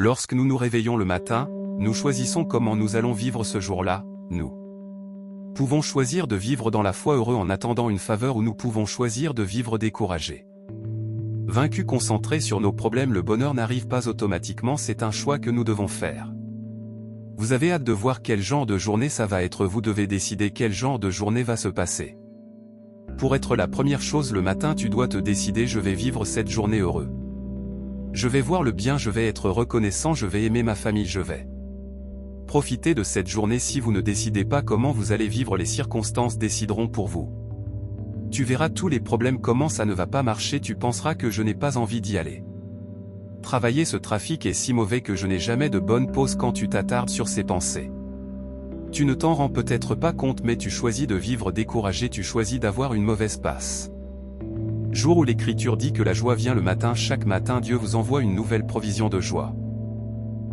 Lorsque nous nous réveillons le matin, nous choisissons comment nous allons vivre ce jour-là, nous pouvons choisir de vivre dans la foi heureux en attendant une faveur ou nous pouvons choisir de vivre découragés. Vaincus concentrés sur nos problèmes, le bonheur n'arrive pas automatiquement, c'est un choix que nous devons faire. Vous avez hâte de voir quel genre de journée ça va être, vous devez décider quel genre de journée va se passer. Pour être la première chose le matin, tu dois te décider: je vais vivre cette journée heureux. Je vais voir le bien, je vais être reconnaissant, je vais aimer ma famille, je vais profiter de cette journée. Si vous ne décidez pas comment vous allez vivre, les circonstances décideront pour vous. Tu verras tous les problèmes, comment ça ne va pas marcher, tu penseras que je n'ai pas envie d'y aller. Travailler, ce trafic est si mauvais que je n'ai jamais de bonne pause. Quand tu t'attardes sur ces pensées, tu ne t'en rends peut-être pas compte, mais tu choisis de vivre découragé, tu choisis d'avoir une mauvaise passe. Jour où l'Écriture dit que la joie vient le matin, chaque matin Dieu vous envoie une nouvelle provision de joie.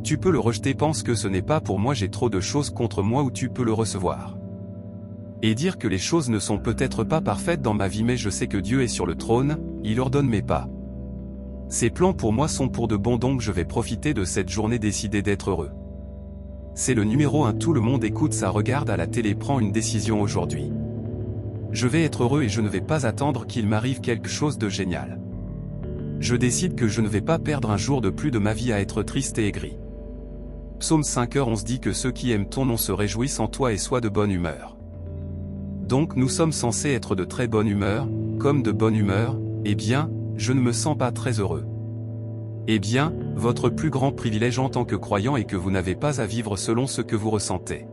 Tu peux le rejeter, pense que ce n'est pas pour moi, j'ai trop de choses contre moi, ou tu peux le recevoir et dire que les choses ne sont peut-être pas parfaites dans ma vie, mais je sais que Dieu est sur le trône, il ordonne mes pas. Ses plans pour moi sont pour de bon, donc je vais profiter de cette journée, décider d'être heureux. C'est le numéro 1, tout le monde écoute ça, regarde à la télé, prends une décision aujourd'hui. Je vais être heureux et je ne vais pas attendre qu'il m'arrive quelque chose de génial. Je décide que je ne vais pas perdre un jour de plus de ma vie à être triste et aigri. Psaume 5h11 dit que ceux qui aiment ton nom se réjouissent en toi et soient de bonne humeur. Donc nous sommes censés être de très bonne humeur, comme de bonne humeur. Eh bien, je ne me sens pas très heureux. Eh bien, votre plus grand privilège en tant que croyant est que vous n'avez pas à vivre selon ce que vous ressentez.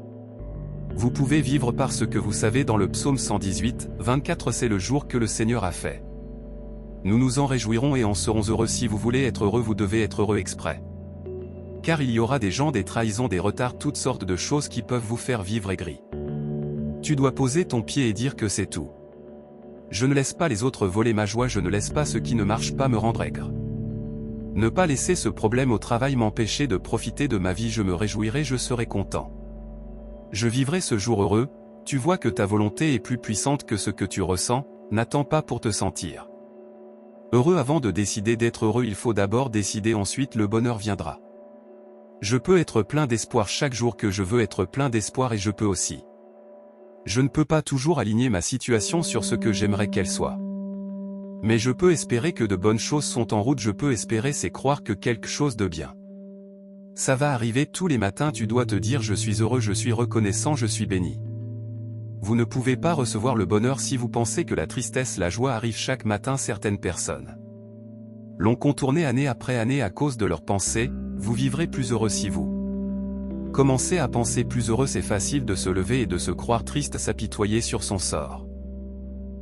Vous pouvez vivre par ce que vous savez. Dans le psaume 118, 24, c'est le jour que le Seigneur a fait. Nous nous en réjouirons et en serons heureux. Si vous voulez être heureux, vous devez être heureux exprès. Car il y aura des gens, des trahisons, des retards, toutes sortes de choses qui peuvent vous faire vivre aigri. Tu dois poser ton pied et dire que c'est tout. Je ne laisse pas les autres voler ma joie, je ne laisse pas ce qui ne marche pas me rendre aigre. Ne pas laisser ce problème au travail m'empêcher de profiter de ma vie, je me réjouirai, je serai content. Je vivrai ce jour heureux. Tu vois que ta volonté est plus puissante que ce que tu ressens, n'attends pas pour te sentir heureux. Avant de décider d'être heureux, il faut d'abord décider, ensuite le bonheur viendra. Je peux être plein d'espoir chaque jour que je veux être plein d'espoir, et je peux aussi. Je ne peux pas toujours aligner ma situation sur ce que j'aimerais qu'elle soit. Mais je peux espérer que de bonnes choses sont en route, je peux espérer, c'est croire que quelque chose de bien. Ça va arriver tous les matins, tu dois te dire: je suis heureux, je suis reconnaissant, je suis béni. Vous ne pouvez pas recevoir le bonheur si vous pensez que la tristesse, la joie arrive chaque matin. Certaines personnes l'ont contourné année après année à cause de leurs pensées. Vous vivrez plus heureux si vous commencez à penser plus heureux. C'est facile de se lever et de se croire triste, s'apitoyer sur son sort.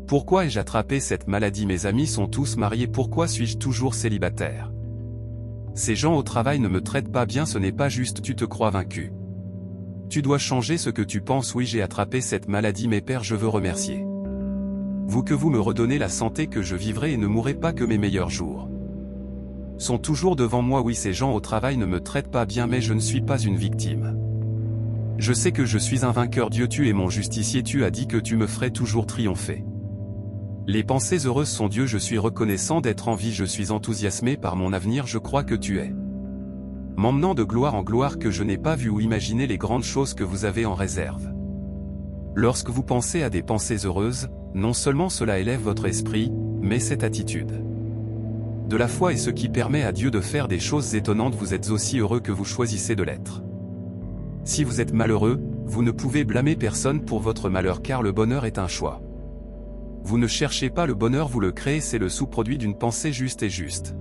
Pourquoi ai-je attrapé cette maladie? Mes amis sont tous mariés, pourquoi suis-je toujours célibataire? Ces gens au travail ne me traitent pas bien, ce n'est pas juste, tu te crois vaincu. Tu dois changer ce que tu penses. Oui, j'ai attrapé cette maladie, mais Père, je veux remercier vous que vous me redonnez la santé, que je vivrai et ne mourrai pas, que mes meilleurs jours sont toujours devant moi. Oui, ces gens au travail ne me traitent pas bien, mais je ne suis pas une victime. Je sais que je suis un vainqueur. Dieu, tu es mon justicier, tu as dit que tu me ferais toujours triompher. Les pensées heureuses sont Dieu, je suis reconnaissant d'être en vie, je suis enthousiasmé par mon avenir, je crois que tu es m'emmenant de gloire en gloire, que je n'ai pas vu ou imaginé les grandes choses que vous avez en réserve. Lorsque vous pensez à des pensées heureuses, non seulement cela élève votre esprit, mais cette attitude de la foi est ce qui permet à Dieu de faire des choses étonnantes. Vous êtes aussi heureux que vous choisissez de l'être. Si vous êtes malheureux, vous ne pouvez blâmer personne pour votre malheur, car le bonheur est un choix. Vous ne cherchez pas le bonheur, vous le créez, c'est le sous-produit d'une pensée juste et juste.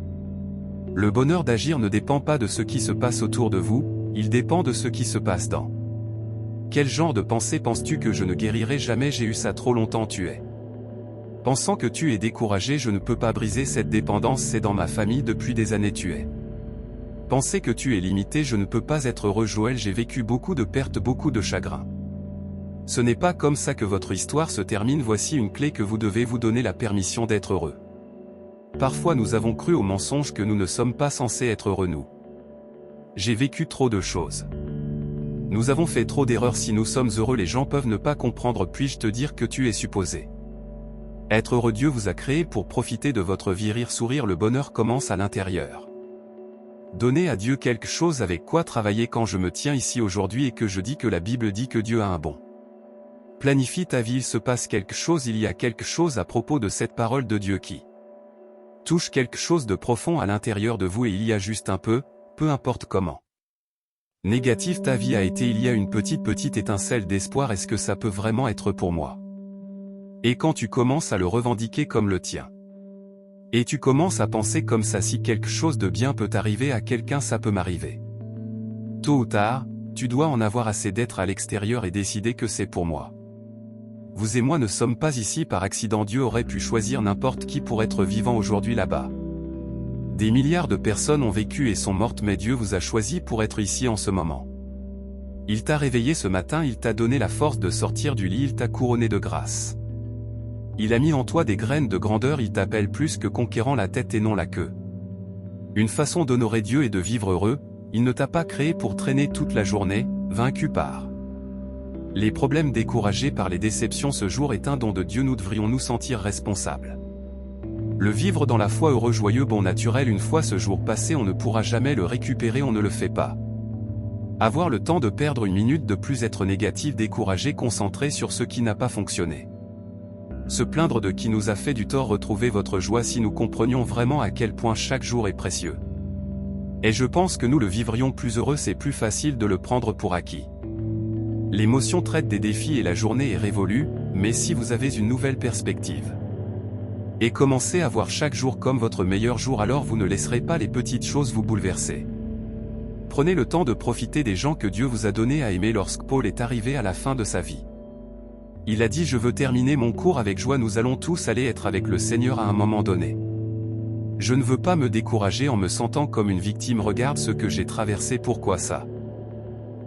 Le bonheur d'agir ne dépend pas de ce qui se passe autour de vous, il dépend de ce qui se passe dans. Quel genre de pensée penses-tu? Que je ne guérirai jamais, j'ai eu ça trop longtemps. Tu es pensant que tu es découragé, je ne peux pas briser cette dépendance, c'est dans ma famille depuis des années. Tu es penser que tu es limité, je ne peux pas être heureux. Joël, j'ai vécu beaucoup de pertes, beaucoup de chagrin. Ce n'est pas comme ça que votre histoire se termine. Voici une clé que vous devez vous donner la permission d'être heureux. Parfois nous avons cru au mensonge que nous ne sommes pas censés être heureux. J'ai vécu trop de choses. Nous avons fait trop d'erreurs. Si nous sommes heureux, les gens peuvent ne pas comprendre. Puis-je te dire que tu es supposé être heureux? Dieu vous a créé pour profiter de votre vie, rire, sourire. Le bonheur commence à l'intérieur. Donner à Dieu quelque chose avec quoi travailler quand je me tiens ici aujourd'hui et que je dis que la Bible dit que Dieu a un bon. Planifie ta vie, il se passe quelque chose, il y a quelque chose à propos de cette parole de Dieu qui touche quelque chose de profond à l'intérieur de vous et il y a juste un peu importe comment. Négative ta vie a été, il y a une petite étincelle d'espoir, est-ce que ça peut vraiment être pour moi? Et quand tu commences à le revendiquer comme le tien, et tu commences à penser comme ça, si quelque chose de bien peut arriver à quelqu'un, ça peut m'arriver. Tôt ou tard, tu dois en avoir assez d'être à l'extérieur et décider que c'est pour moi. Vous et moi ne sommes pas ici par accident, Dieu aurait pu choisir n'importe qui pour être vivant aujourd'hui là-bas. Des milliards de personnes ont vécu et sont mortes, mais Dieu vous a choisi pour être ici en ce moment. Il t'a réveillé ce matin, il t'a donné la force de sortir du lit, il t'a couronné de grâce. Il a mis en toi des graines de grandeur, il t'appelle plus que conquérant, la tête et non la queue. Une façon d'honorer Dieu et de vivre heureux, il ne t'a pas créé pour traîner toute la journée, vaincu par les problèmes, découragés par les déceptions. Ce jour est un don de Dieu, nous devrions nous sentir responsables. Le vivre dans la foi, heureux, joyeux, bon, naturel. Une fois ce jour passé, on ne pourra jamais le récupérer, on ne le fait pas. Avoir le temps de perdre une minute de plus, être négatif, découragé, concentré sur ce qui n'a pas fonctionné. Se plaindre de qui nous a fait du tort, retrouver votre joie si nous comprenions vraiment à quel point chaque jour est précieux. Et je pense que nous le vivrions plus heureux, c'est plus facile de le prendre pour acquis. L'émotion traite des défis et la journée est révolue, mais si vous avez une nouvelle perspective et commencez à voir chaque jour comme votre meilleur jour, alors vous ne laisserez pas les petites choses vous bouleverser. Prenez le temps de profiter des gens que Dieu vous a donné à aimer. Lorsque Paul est arrivé à la fin de sa vie, il a dit: je veux terminer mon cours avec joie. Nous allons tous aller être avec le Seigneur à un moment donné. Je ne veux pas me décourager en me sentant comme une victime. Regarde ce que j'ai traversé, pourquoi ça?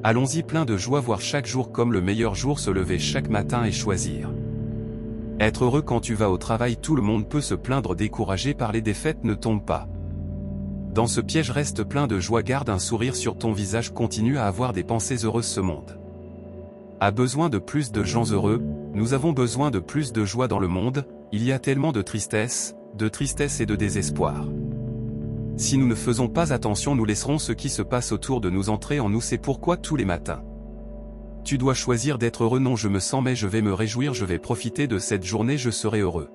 Allons-y plein de joie, voir chaque jour comme le meilleur jour, se lever chaque matin et choisir être heureux. Quand tu vas au travail, tout le monde peut se plaindre, découragé par les défaites, ne tombe pas dans ce piège, reste plein de joie, garde un sourire sur ton visage, continue à avoir des pensées heureuses. Ce monde a besoin de plus de gens heureux, nous avons besoin de plus de joie dans le monde, il y a tellement de tristesse et de désespoir. Si nous ne faisons pas attention, nous laisserons ce qui se passe autour de nous entrer en nous. C'est pourquoi tous les matins, tu dois choisir d'être heureux. Non, je me sens, mais je vais me réjouir, je vais profiter de cette journée, je serai heureux.